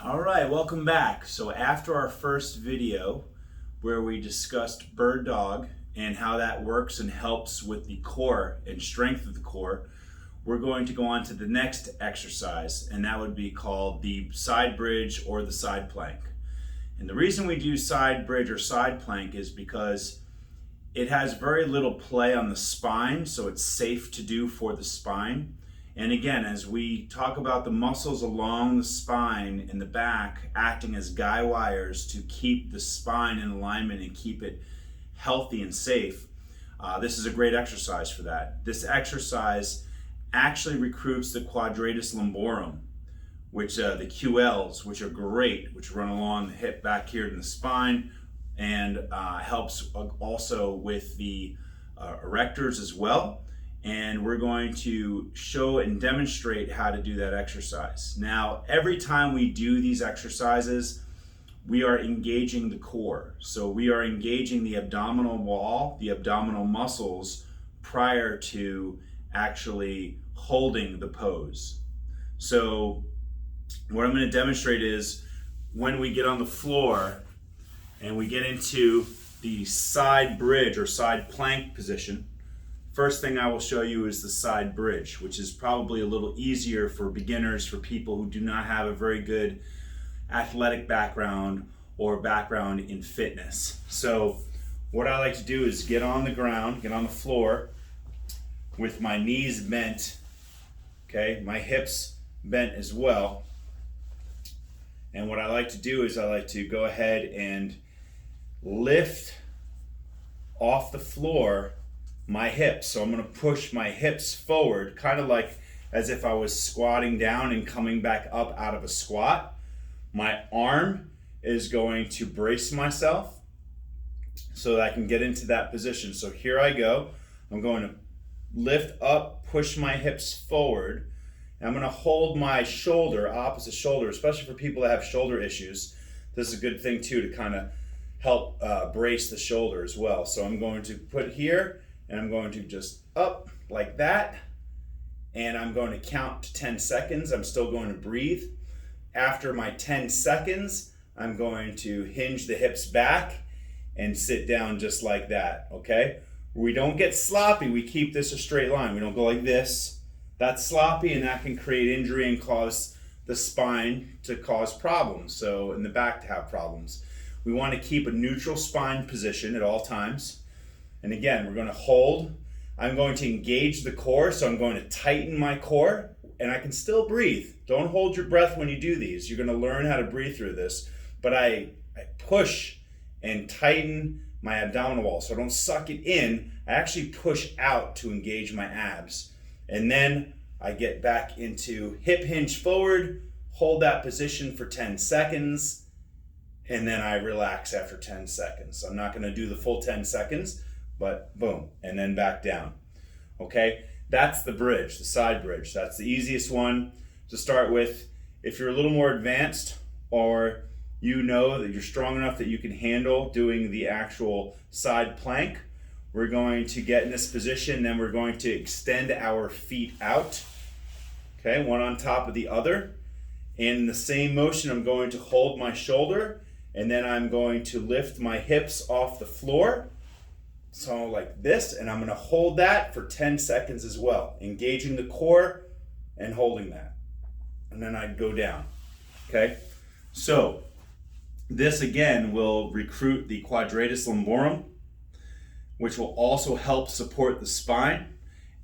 All right, welcome back. So after our first video where we discussed bird dog and how that works and helps with the core and strength of the core, we're going to go on to the next exercise, and that would be called the side bridge or the side plank. And the reason we do side bridge or side plank is because it has very little play on the spine, so it's safe to do for the spine. And again, as we talk about the muscles along the spine in the back acting as guy wires to keep the spine in alignment and keep it healthy and safe, this is a great exercise for that. This exercise actually recruits the Quadratus Lumborum, which the QLs, which are great, which run along the hip back here in the spine, and helps also with the erectors as well. And we're going to show and demonstrate how to do that exercise. Now, every time we do these exercises, we are engaging the core. So we are engaging the abdominal wall, the abdominal muscles, prior to actually holding the pose. So what I'm going to demonstrate is when we get on the floor and we get into the side bridge or side plank position, first thing I will show you is the side bridge, which is probably a little easier for beginners, for people who do not have a very good athletic background or background in fitness. So what I like to do is get on the ground, get on the floor with my knees bent, okay, my hips bent as well. And what I like to do is I like to go ahead and lift off the floor my hips. So I'm going to push my hips forward, kind of like as if I was squatting down and coming back up out of a squat. My arm is going to brace myself so that I can get into that position. So here I go. I'm going to lift up, push my hips forward, and I'm going to hold my shoulder, opposite shoulder, especially for people that have shoulder issues. This is a good thing too to kind of help brace the shoulder as well. So I'm going to put here, and I'm going to just up like that, and I'm going to count to 10 seconds. I'm still going to breathe. After my 10 seconds, I'm going to hinge the hips back and sit down just like that, okay? We don't get sloppy, we keep this a straight line. We don't go like this. That's sloppy, and that can create injury and cause the spine to cause problems, so in the back to have problems. We want to keep a neutral spine position at all times. And again, we're going to hold. I'm going to engage the core, so I'm going to tighten my core, and I can still breathe. Don't hold your breath when you do these. You're going to learn how to breathe through this. But I push and tighten my abdominal wall, so I don't suck it in. I actually push out to engage my abs. And then I get back into hip hinge forward, hold that position for 10 seconds, and then I relax after 10 seconds. I'm not going to do the full 10 seconds. But boom, and then back down. Okay, that's the bridge, the side bridge. That's the easiest one to start with. If you're a little more advanced, or you know that you're strong enough that you can handle doing the actual side plank, we're going to get in this position, then we're going to extend our feet out, okay, one on top of the other. And in the same motion, I'm going to hold my shoulder, and then I'm going to lift my hips off the floor. So like this, and I'm going to hold that for 10 seconds as well, engaging the core and holding that. And then I'd go down, okay? So this again will recruit the Quadratus Lumborum, which will also help support the spine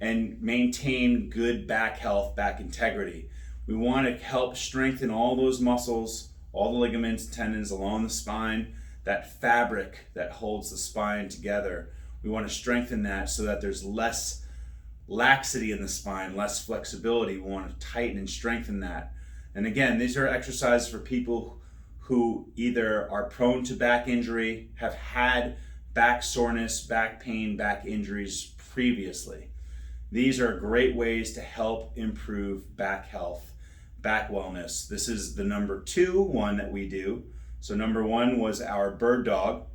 and maintain good back health, back integrity. We want to help strengthen all those muscles, all the ligaments, tendons along the spine, that fabric that holds the spine together. We want to strengthen that so that there's less laxity in the spine, less flexibility. We want to tighten and strengthen that. And again, these are exercises for people who either are prone to back injury, have had back soreness, back pain, back injuries previously. These are great ways to help improve back health, back wellness. This is the number 2 one that we do. So number 1 was our bird dog.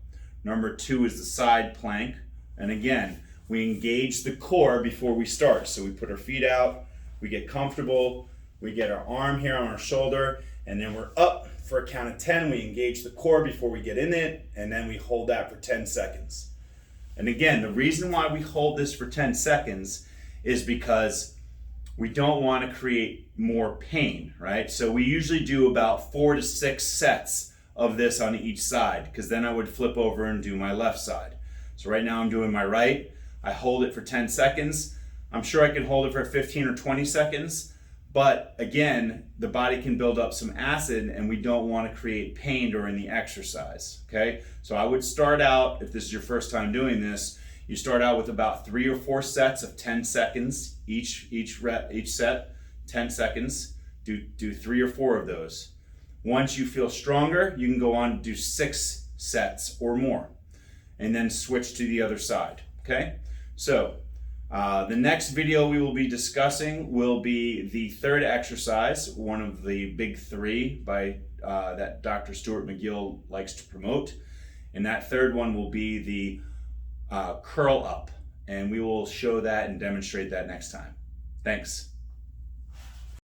Number 2 is the side plank. And again, we engage the core before we start. So we put our feet out, we get comfortable, we get our arm here on our shoulder, And then we're up for a count of 10. We engage the core before we get in it, and then we hold that for 10 seconds. And again, the reason why we hold this for 10 seconds is because we don't want to create more pain, right? So we usually do about 4 to 6 sets of this on each side, because then I would flip over and do my left side. So right now I'm doing my right. I hold it for 10 seconds. I'm sure I can hold it for 15 or 20 seconds, but again, the body can build up some acid and we don't want to create pain during the exercise, okay? So I would start out, if this is your first time doing this, you start out with about 3 or 4 sets of 10 seconds, each set, 10 seconds. Do 3 or 4 of those. Once you feel stronger, you can go on to do 6 sets or more, and then switch to the other side, okay? So the next video we will be discussing will be the third exercise, one of the big 3 by that Dr. Stuart McGill likes to promote. And that third one will be the curl up. And we will show that and demonstrate that next time. Thanks.